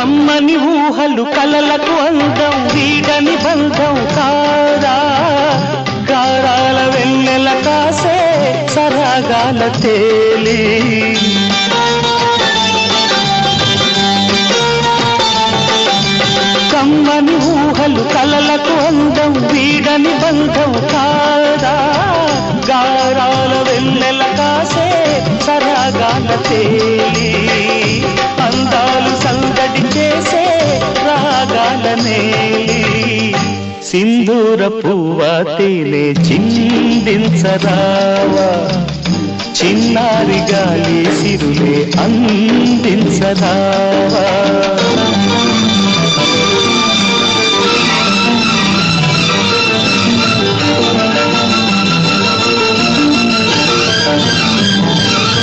కమ్మని ఊహలు కలలకు అందం వీడని బంధం కాదా గారాల వెన్నెల కాసే సరాగాల తేలి కమ్మని ఊహలు కలలకు అందం వీడని బంధం కాదా గారాల వెన్నెల కాసే సరాగాల తేలి అందాలు సందడి చేసే రాగాల నేలి సింధూర పువ్వ తేనె చిందించరావా చిన్నారి గాలి సిరులే అందించరావా